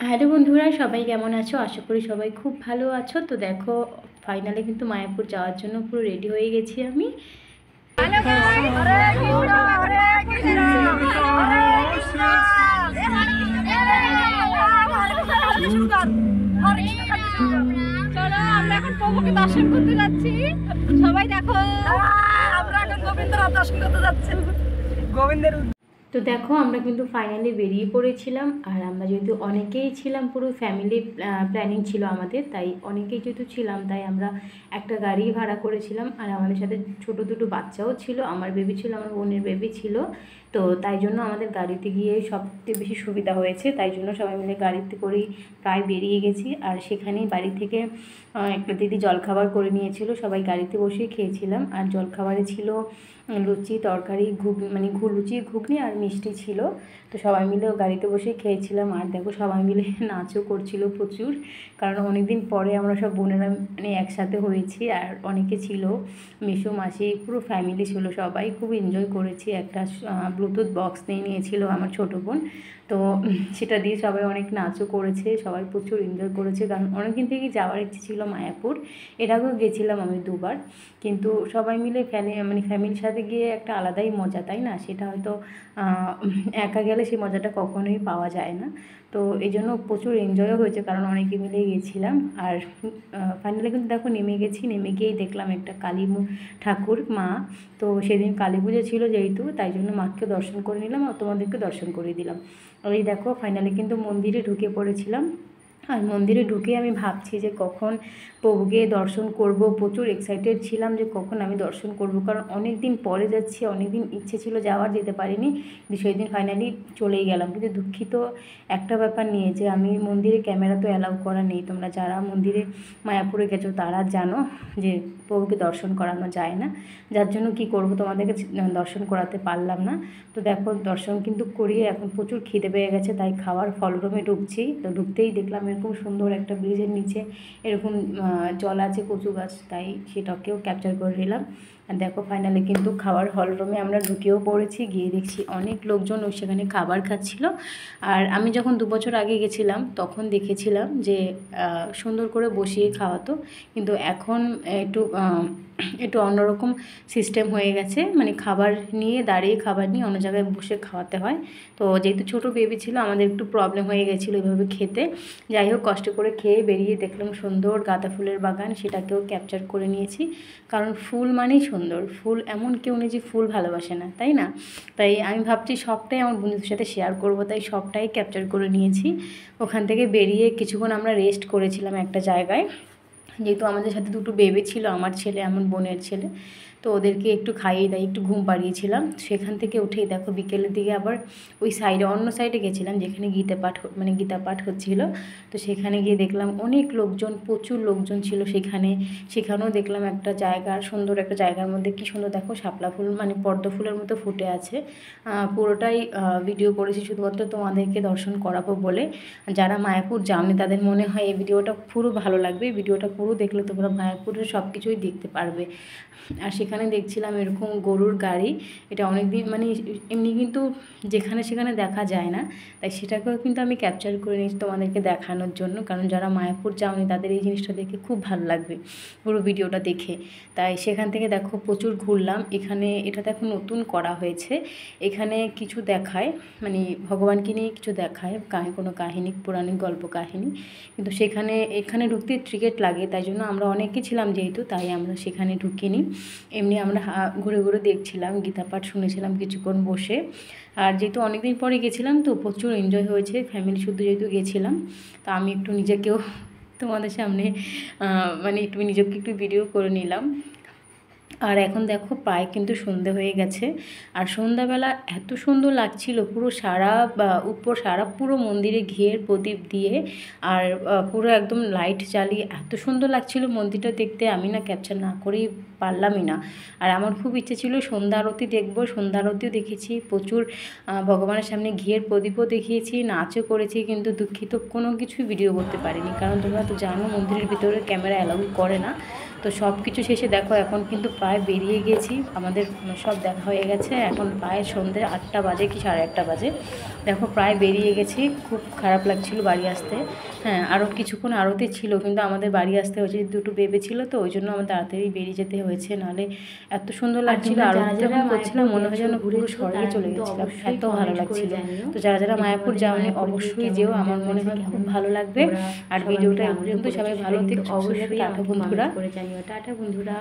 Hello বন্ধুরা, সবাই কেমন আছো? আশা করি সবাই খুব ভালো আছো। তো দেখো, ফাইনালি কিন্তু মায়াপুর যাওয়ার জন্য পুরো রেডি হয়ে গেছি আমি। চলো আমরা এখন প্রভুকে দর্শন করতে যাচ্ছি। সবাই দেখো, আমরা এখন গোবিন্দের দর্শন করতে যাচ্ছি। গোবিন্দের তো দেখো, আমরা কিন্তু ফাইনালি বেরিয়ে পড়েছিলাম। আর আমরা যেহেতু অনেকেই ছিলাম, পুরো ফ্যামিলি প্ল্যানিং ছিল আমাদের, তাই অনেকেই যেহেতু ছিলাম তাই আমরা একটা গাড়ি ভাড়া করেছিলাম। আর আমাদের সাথে ছোট দুটো বাচ্চাও ছিল, আমার বেবি ছিল, আমার বোনের বেবি ছিল। তো তাই জন্য আমাদের গাড়িতে গিয়ে সবচেয়ে বেশি সুবিধা হয়েছে, তাই জন্য সবাই মিলে গাড়িতে করেই প্রায় বেরিয়ে গেছি। আর সেখানেই বাড়ি থেকে একটা দিদি জলখাবার করে নিয়েছিল, সবাই গাড়িতে বসেই খেয়েছিলাম। আর জলখাবারে ছিল লুচি, তরকারি, মানে লুচি, ঘুগনি আর মিষ্টি ছিল। তো সবাই মিলে গাড়িতে বসেই খেয়েছিলাম। আর দেখো, সবাই মিলে নাচও করছিল প্রচুর, কারণ অনেক দিন পরে আমরা সব বোনেরা মানে একসাথে হয়েছি। আর অনেকে ছিল, মেসো মাসি, পুরো ফ্যামিলি ছিল, সবাই খুব এনজয় করেছি। একটা ব্লুটুথ বক্স নিয়েছিল আমার ছোটো বোন, তো সেটা দিয়ে সবাই অনেক নাচও করেছে, সবাই প্রচুর এনজয় করেছে। কারণ অনেকদিন থেকেই যাওয়ার ইচ্ছে ছিল মায়াপুর, এর আগেও গেছিলাম আমি দুবার, কিন্তু সবাই মিলে ফ্যামিলির সাথে গিয়ে একটা আলাদাই মজা, তাই না? সেটা হয়তো একা গেলে সেই মজাটা কখনোই পাওয়া যায় না। তো এই জন্য প্রচুর এনজয়ও হয়েছে, কারণ অনেকে মিলে গিয়েছিলাম। আর ফাইনালি কিন্তু দেখো নেমে গেছি, নেমে গিয়েই দেখলাম একটা কালী ঠাকুর মা। তো সেদিন কালী পুজো ছিল যেহেতু, তাই জন্য মাকে দর্শন করে নিলাম আর তোমাদেরকে দর্শন করে দিলাম। আর এই দেখো, ফাইনালি কিন্তু মন্দিরে ঢুকে পড়েছিলাম। আর মন্দিরে ঢুকে আমি ভাবছি যে কখন প্রভুকে দর্শন করব। প্রচুর এক্সাইটেড ছিলাম যে কখন আমি দর্শন করব, কারণ অনেক দিন পরে যাচ্ছি, অনেক দিন ইচ্ছে ছিল যাওয়ার, যেতে পারিনি। কিন্তু সেই দিন ফাইনালি চলেই গেলাম। কিন্তু দুঃখিত একটা ব্যাপার নিয়ে, যে আমি মন্দিরে ক্যামেরা তো অ্যালাউ করা নেই। তোমরা যারা মন্দিরে মায়াপুরে গেছো তারা জানো যে প্রভুকে দর্শন করানো যায় না, যার জন্য কি করব, তোমাদেরকে দর্শন করাতে পারলাম না। তো দেখো, দর্শন কিন্তু করিয়ে এখন প্রচুর খিদে পেয়ে গেছে, তাই খাওয়ার ফলরুমে ঢুকছি। তো ঢুকতেই দেখলাম এরকম সুন্দর একটা ব্রিজের নিচে এরকম জল আছে, কচু গাছ, তাই সেটাকেও ক্যাপচার করে নিলাম। আর দেখো, ফাইনালি কিন্তু খাওয়ার হলরুমে আমরা ঢুকেও পড়েছি। গিয়ে দেখছি অনেক লোকজন সেখানে খাবার খাচ্ছিল। আর আমি যখন 2 বছর আগে গেছিলাম তখন দেখেছিলাম যে সুন্দর করে বসিয়ে খাওয়াতো, কিন্তু এখন একটু অন্যরকম সিস্টেম হয়ে গেছে, মানে খাবার নিয়ে দাঁড়িয়ে, খাবার নিয়ে অন্য জায়গায় বসে খাওয়াতে হয়। তো যেহেতু ছোটো বেবি ছিল, আমাদের একটু প্রবলেম হয়ে গেছিলো এভাবে খেতে। যাই হোক, কষ্ট করে খেয়ে বেরিয়ে দেখলাম সুন্দর গাঁদা ফুলের বাগান, সেটাকেও ক্যাপচার করে নিয়েছি। কারণ ফুল মানেই সুন্দর, ফুল এমন কেউ নেই যে ফুল ভালোবাসে না, তাই না? তাই আমি ভাবছি সবটাই আমার বন্ধুদের সাথে শেয়ার করব, তাই সবটাই ক্যাপচার করে নিয়েছি। ওখান থেকে বেরিয়ে কিছুক্ষণ আমরা রেস্ট করেছিলাম একটা জায়গায়, যেহেতু আমাদের সাথে দুটো বেবি ছিল, আমার ছেলে, আমার বোনের ছেলে। তো ওদেরকে একটু খাইয়ে দাই, একটু ঘুম পাড়িয়েছিলাম। সেখান থেকে উঠেই দেখো বিকেলের দিকে আবার ওই সাইডে, অন্য সাইডে গেছিলাম যেখানে গীতা পাঠ হচ্ছিল। তো সেখানে গিয়ে দেখলাম অনেক লোকজন, প্রচুর লোকজন ছিল সেখানেও দেখলাম একটা জায়গা, সুন্দর একটা জায়গার মধ্যে কি সুন্দর দেখো শাপলা ফুল, মানে পদ্ম ফুলের মতো ফুটে আছে। পুরোটাই ভিডিও করেছি শুধুমাত্র তোমাদেরকে দর্শন করাবো বলে। যারা মায়াপুর যাওনি তাদের মনে হয় এই ভিডিওটা পুরো ভালো লাগবে, ভিডিওটা পুরো দেখলে তোমরা মায়াপুরের সব কিছুই দেখতে পারবে। আর সেখানে দেখছিলাম এরকম গরুর গাড়ি, এটা অনেক দিন মানে এমনি কিন্তু যেখানে সেখানে দেখা যায় না, তাই সেটাকেও কিন্তু আমি ক্যাপচার করে নিয়েছি তোমাদেরকে দেখানোর জন্য। কারণ যারা মায়াপুর যাওনি তাদের এই জিনিসটা দেখে খুব ভালো লাগবে পুরো ভিডিওটা দেখে। তাই সেখান থেকে দেখো প্রচুর ঘুরলাম। এটা দেখো নতুন করা হয়েছে, এখানে কিছু দেখায়, মানে ভগবানকে নিয়ে কিছু দেখায়, কোনো কাহিনী, পৌরাণিক গল্প কাহিনী। কিন্তু এখানে ঢুকতে টিকিট লাগে, তাই জন্য আমরা অনেকে ছিলাম যেহেতু, তাই আমরা সেখানে ঢুকিনি। এমনি আমরা ঘুরে ঘুরে দেখছিলাম, গীতা পাঠ শুনেছিলাম কিছুক্ষণ বসে। আর যেহেতু অনেকদিন পরে গেছিলাম তো প্রচুর এনজয় হয়েছে, ফ্যামিলি শুদ্ধ যেহেতু গেছিলাম। তো আমি একটু নিজেকেও তোমাদের সামনে মানে নিজেকে একটু ভিডিও করে নিলাম। আর এখন দেখো প্রায় কিন্তু সন্ধে হয়ে গেছে। আর সন্ধ্যাবেলা এত সুন্দর লাগছিল, পুরো সারা পুরো মন্দিরে ঘিয়ের প্রদীপ দিয়ে, আর পুরো একদম লাইট জ্বালিয়ে এত সুন্দর লাগছিল মন্দিরটা দেখতে, আমি না ক্যাপচার না করেই পারলামই না। আর আমার খুব ইচ্ছে ছিল সন্ধ্যা আরতি দেখবো, সন্ধ্যা আরতিও দেখেছি, প্রচুর ভগবানের সামনে ঘিয়ের প্রদীপও দেখিয়েছি, নাচও করেছি, কিন্তু দুঃখিত কোনো কিছুই ভিডিও করতে পারিনি, কারণ তোমরা তো জানো মন্দিরের ভিতরে ক্যামেরা অ্যালাউ করে না। তো সব কিছু শেষে দেখো এখন কিন্তু প্রায় বেরিয়ে গেছি, আমাদের সব দেখা হয়ে গেছে, এখন প্রায় সন্ধ্যে 8টা বাজে কি 8:30 বাজে। দেখো প্রায় বেরিয়ে গেছি, খুব খারাপ লাগছিল বাড়ি আসতে। হ্যাঁ, আরও কিছুক্ষণ আরতি ছিল, কিন্তু আমাদের বাড়ি আসতে হয়েছে, দুটো বেবি ছিল তো ওই জন্য আমাদের তাড়াতাড়ি বেরিয়ে যেতে হয়েছে, নাহলে এত সুন্দর লাগছিল। আর যখন করছিলাম মনে হয় যেন পুরো স্বর্গে চলে গেছিলাম, এত ভালো লাগছিল। তো যারা যারা মায়াপুর যাওনি অবশ্যই যেও, আমার মনে হয় খুব ভালো লাগবে। আর ভিডিওটা এই পর্যন্ত, সবাই ভালো থেকো, অবশ্যই টাটা বন্ধুরা। করে জানিও। টাটা বন্ধুরা।